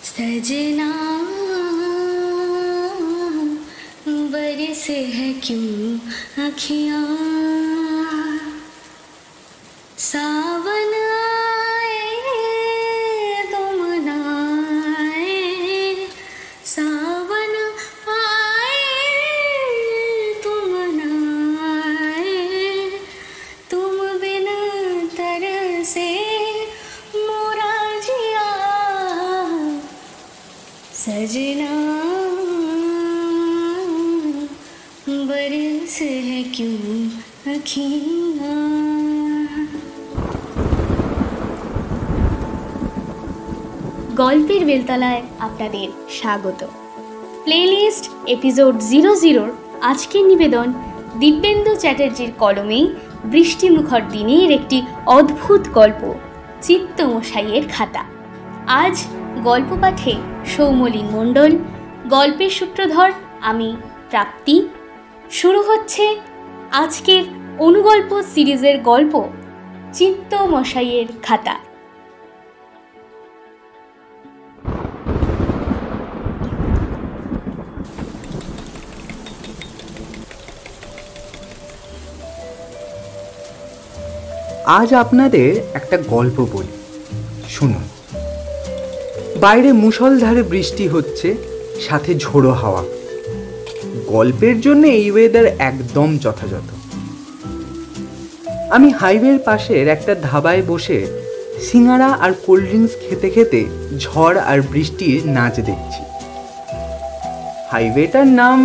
सजना बरस है क्यों अखियाँ, सावन आए तुम न आए, सावन आए तुम न आए, तुम बिन तरसे मोरा जिया, सजना बरस है क्यों अखियाँ। গল্পের বেলতলায় আপনাদের স্বাগত। প্লেলিস্ট এপিসোড 00 আজকের নিবেদন দিব্যেন্দু চ্যাটার্জির কলমে বৃষ্টিমুখর দিনের একটি অদ্ভুত গল্প, চিত্তমশাইয়ের খাতা। আজ গল্প পাঠে সৌমলীন মণ্ডল, গল্পের সূত্রধর আমি প্রাপ্তি। শুরু হচ্ছে আজকের অনুগল্প সিরিজের গল্প চিত্তমশাইয়ের খাতা। আজ আপনাদের একটা গল্প বলি, শুনুন। বাইরে মুষলধারে বৃষ্টি হচ্ছে, সাথে ঝোড়ো হাওয়া। গল্পের জন্য এই ওয়েদার একদম যথাযথ। আমি হাইওয়ের পাশের একটা ধাবায় বসে সিঙ্গারা আর কোল্ড ড্রিঙ্কস খেতে খেতে ঝড় আর বৃষ্টির নাচ দেখছি। হাইওয়েটার নাম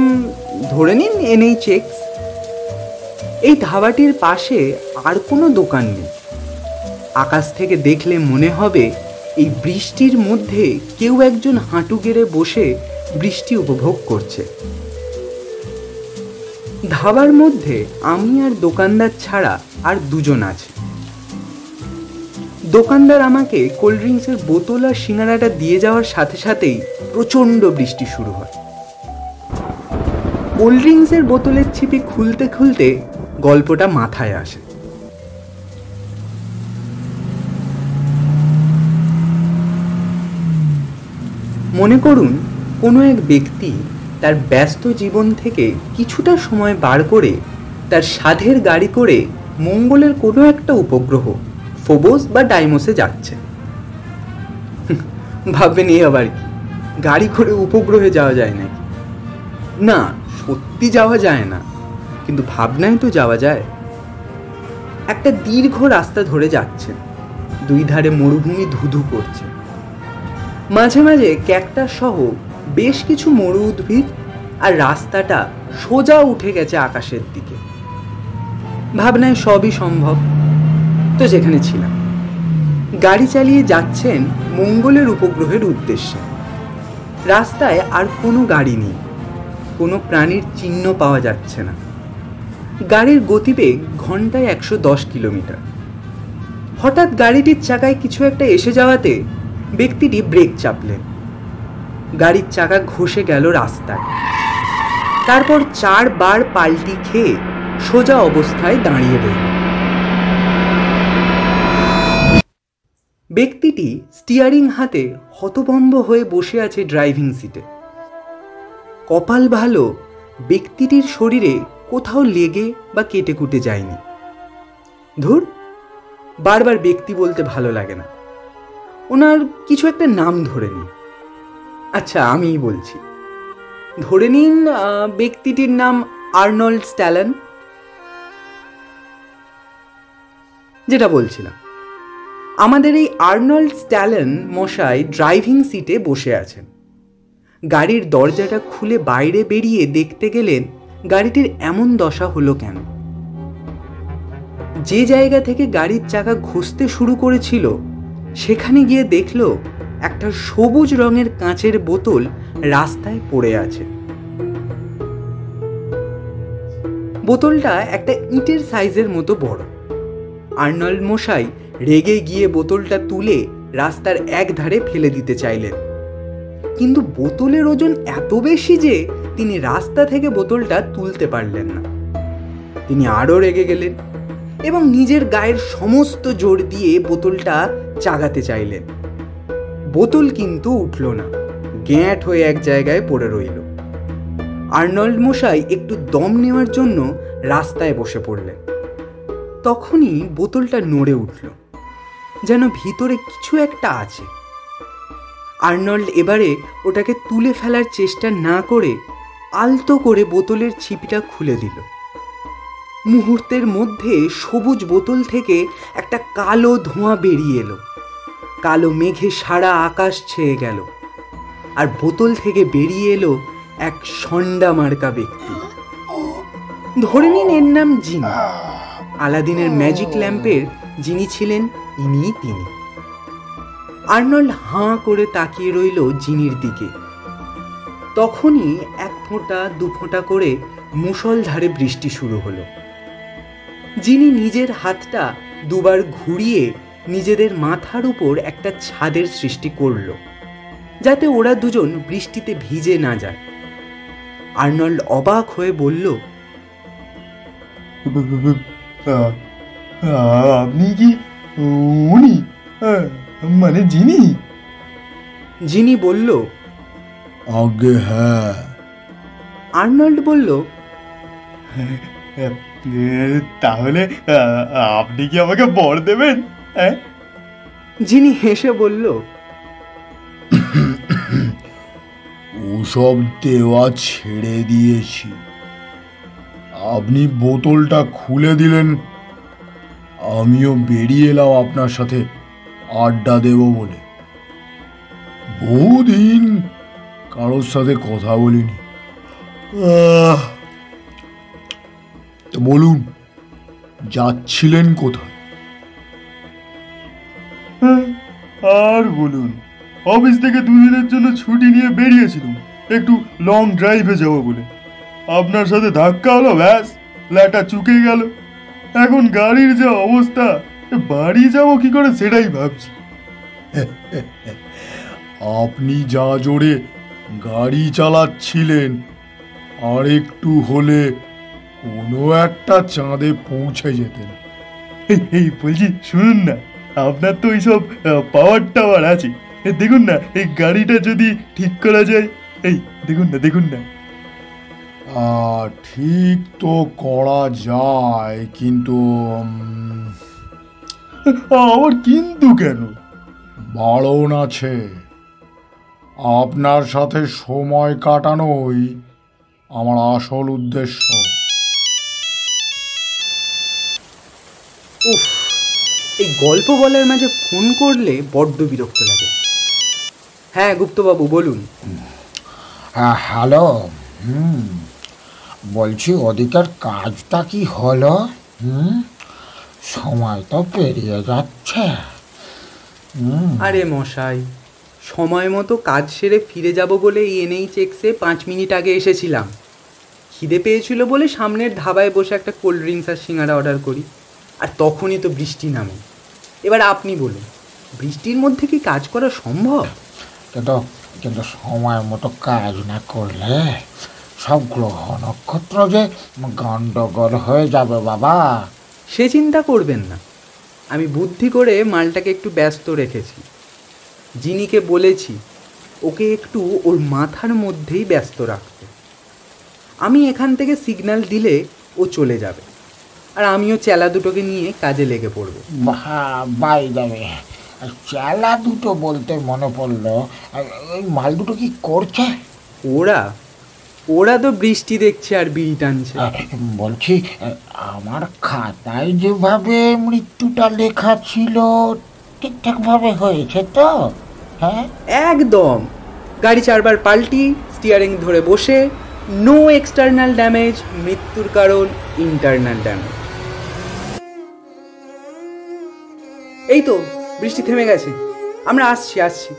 ধরে নিন NHX। এই ধাবাটির পাশে আর কোনো দোকান নেই। আকাশ থেকে দেখলে মনে হবে এই বৃষ্টির মধ্যে কেউ একজন হাঁটু গেড়ে বসে বৃষ্টি উপভোগ করছে। ধাবার মধ্যে আমি আর দোকানদার ছাড়া আর দুজন আছে। দোকানদার আমাকে কোল্ড ড্রিঙ্কসের বোতল আর সিঙ্গারাটা দিয়ে যাওয়ার সাথে সাথেই প্রচণ্ড বৃষ্টি শুরু হয়। কোল্ড ড্রিঙ্কসের বোতলের ছিপি খুলতে খুলতে গল্পটা মাথায় আসে। মনে করুন কোনো এক ব্যক্তি তার ব্যস্ত জীবন থেকে কিছুটা সময় বার করে তার সাধের গাড়ি করে মঙ্গলের কোনো একটা উপগ্রহ ফোবস বা ডাইমোসে যাচ্ছে। ভাববেন এ আবার কি, গাড়ি করে উপগ্রহে যাওয়া যায় নাকি? না, সত্যি যাওয়া যায় না, কিন্তু ভাবনায় তো যাওয়া যায়। একটা দীর্ঘ রাস্তা ধরে যাচ্ছেন, দুই ধারে মরুভূমি ধুধু করছে, মাঝে মাঝে ক্যাকটাস সহ বেশ কিছু মরু উদ্ভিদ, আর রাস্তাটা সোজা উঠে গেছে আকাশের দিকে। ভাবনায় সবই সম্ভব। তো যেখানে ছিলাম, গাড়ি চালিয়ে যাচ্ছেন মঙ্গলের উপগ্রহের উদ্দেশ্যে। রাস্তায় আর কোনো গাড়ি নেই, কোনো প্রাণীর চিহ্ন পাওয়া যাচ্ছে না। গাড়ির গতিবেগ ঘন্টায় 110 কিলোমিটার। হঠাৎ গাড়িটির চাকায় কিছু একটা এসে যাওয়াতে ব্যক্তিটি ব্রেক চাপলেন। গাড়ির চাকা ঘষে গেল রাস্তায়। তারপর 4 বার পাল্টি খেয়ে সোজা অবস্থায় দাঁড়িয়ে রইল। ব্যক্তিটি স্টিয়ারিং হাতে হতভম্ব হয়ে বসে আছে ড্রাইভিং সিটে। কপাল ভালো, ব্যক্তিটির শরীরে কোথাও লেগে বা কেটে কুটে যায়নি। ধুর, বারবার ব্যক্তি বলতে ভালো লাগে না। ওনার কিছু একটা নাম ধরে নিন। আচ্ছা, আমিই বলছি। ধরে নিন ব্যক্তিটির নাম আর্নল্ড স্ট্যালন। যেটা বলছিলাম, আমাদের এই আর্নল্ড স্ট্যালন মশাই ড্রাইভিং সিটে বসে আছেন। গাড়ির দরজাটা খুলে বাইরে বেরিয়ে দেখতে গেলেন গাড়িটির এমন দশা হলো কেন। যে জায়গা থেকে গাড়ির চাকা ঘষতে শুরু করেছিল সেখানে গিয়ে দেখল একটা সবুজ রঙের কাঁচের বোতল রাস্তায় পড়ে আছে। বোতলটা একটা ইটের সাইজের মতো বড়। আর্নল্ড মশাই রেগে গিয়ে বোতলটা তুলে রাস্তার এক ধারে ফেলে দিতে চাইলেন, কিন্তু বোতলের ওজন এত বেশি যে তিনি রাস্তা থেকে বোতলটা তুলতে পারলেন না। তিনি আরও রেগে গেলেন এবং নিজের গায়ের সমস্ত জোর দিয়ে বোতলটা চাগাতে চাইলেন। বোতল কিন্তু উঠল না, গ্যাঁট হয়ে এক জায়গায় পড়ে রইল। আর্নল্ড মশাই একটু দম নেওয়ার জন্য রাস্তায় বসে পড়লেন। তখনই বোতলটা নড়ে উঠল, যেন ভিতরে কিছু একটা আছে। আর্নল্ড এবারে ওটাকে তুলে ফেলার চেষ্টা না করে আলতো করে বোতলের ছিপিটা খুলে দিল। মুহূর্তের মধ্যে সবুজ বোতল থেকে একটা কালো ধোঁয়া বেরিয়ে এলো। কালো মেঘে সারা আকাশ ছেয়ে গেল, আর বোতল থেকে বেরিয়ে এলো এক ষণ্ডা মার্কা ব্যক্তি। ধরে নিন এর নাম জিনি। আলাদিনের ম্যাজিক ল্যাম্পের যিনি ছিলেন ইনিই তিনি। আর্নল্ড হাঁ করে তাকিয়ে রইল জিনির দিকে। তখনই এক ফোঁটা দু ফোঁটা করে মুষলধারে বৃষ্টি শুরু হলো। যিনি নিজের হাতটা দুবার ঘুরিয়ে নিজেদের মাথার উপর একটা ছাদের সৃষ্টি করল, যাতে ওরা দুজন বৃষ্টিতে ভিজে না যায়। আর্নল্ড অবাক হয়ে বলল, আপনি কি উনি, মানে যিনি? যিনি বলল, আগে হ্যাঁ। আর্নল্ড বলল, তাহলে আপনি কি আমাকে বর দেবেন? যিনি হেসে বলল, ওসব দেওয়া ছেড়ে দিয়েছি। আপনি বোতলটা খুলে দিলেন, আমিও বেরিয়ে এলাম আপনার সাথে আড্ডা দেব বলে। বহুদিন কারোর সাথে কথা বলিনি। তো বলুন, যাচ্ছিলেন কোথায়? আর বলুন, অফিস থেকে দুদিনের জন্য ছুটি নিয়ে বেরিয়েছিলাম একটু লং ড্রাইভে যাব বলে। আপনার সাথে ধাক্কা হলো, ব্যাস ল্যাটা চুকে গেল। এখন গাড়ির যে অবস্থা, বাড়ি যাব কি করে সেটাই ভাবছি। আপনি যা জোরে গাড়ি চালাচ্ছিলেন, আর একটু হলে কোনো একটা চাঁদে পৌঁছে যেতেন। এই বলছি, শুনুন না, আপনার তো এইসব পাওয়ার টাওয়ার আছে, দেখুন না এই গাড়িটা যদি ঠিক করা যায়। এই দেখুন না। ঠিক তো করা যায়, কিন্তু আবার কিন্তু কেন? বারণ আছে। আপনার সাথে সময় কাটানোই আমার আসল উদ্দেশ্য। উফ, এই গল্প বলার মাঝে ফোন করলে বড্ড বিরক্ত লাগে। হ্যাঁ গুপ্তবাবু বলুন। হ্যালো, বলছি ওদিকের কাজটা কি হলো? সময় তো পেরিয়ে যাচ্ছে। আরে মশাই, সময় মতো কাজ সেরে ফিরে যাব বলে NHX-এ 5 মিনিট আগে এসেছিলাম। খিদে পেয়েছিল বলে সামনের ধাবায় বসে একটা কোল্ড ড্রিঙ্কস আর সিঙ্গারা অর্ডার করি, আর তখনই তো বৃষ্টি নামে। এবার আপনি বলুন, বৃষ্টির মধ্যে কি কাজ করা সম্ভব? কিন্তু সময় মতো কাজ না করলে সব গ্রহ নক্ষত্র যে গন্ডগোল হয়ে যাবে বাবা। সে চিন্তা করবেন না, আমি বুদ্ধি করে মালটাকে একটু ব্যস্ত রেখেছি। জিনিকে বলেছি ওকে একটু ওর মাথার মধ্যেই ব্যস্ত রাখতে। আমি এখান থেকে সিগন্যাল দিলে ও চলে যাবে, আর আমিও চেলা দুটোকে নিয়ে কাজে লেগে পড়ব। বাই যাবে। চেলা দুটো বলতে মনে পড়লো, এই মাল দুটো কি করছে? ওরা তো বৃষ্টি দেখছে আর বিড়ি টানছে। বলছি, আমার খাতায় যেভাবে মৃত্যুটা লেখা ছিল ঠিকঠাক ভাবে হয়েছে তো? হ্যাঁ একদম। গাড়ি 4 বার পাল্টি, স্টিয়ারিং ধরে বসে, নো এক্সটার্নাল ড্যামেজ, মৃত্যুর কারণ ইন্টারনাল ড্যামেজ। এই তো বৃষ্টি থেমে গেছে, আমরা আসছি।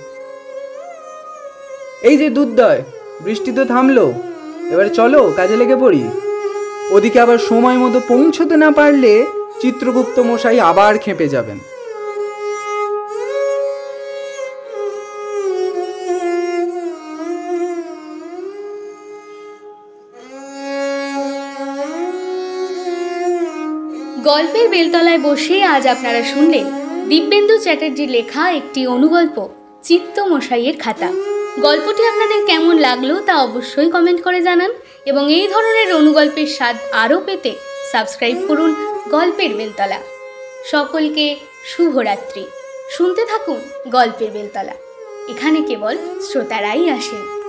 এই যে দুধদয়, বৃষ্টি তো থামলো, এবারে চলো কাজে লেগে পড়ি। ওদিকে আবার সময় মতো পৌঁছতে না পারলে চিত্রগুপ্ত মশাই আবার খেপে যাবেন। গল্পের বেলতলায় বসে আজ আপনারা শুনলেন দিব্যেন্দু চ্যাটার্জির লেখা একটি অনুগল্প, চিত্তমশাইয়ের খাতা। গল্পটি আপনাদের কেমন লাগলো তা অবশ্যই কমেন্ট করে জানান এবং এই ধরনের অনুগল্পের স্বাদ আরও পেতে সাবস্ক্রাইব করুন গল্পের বেলতলা। সকলকে শুভরাত্রি। শুনতে থাকুন গল্পের বেলতলা। এখানে কেবল শ্রোতারাই আসেন।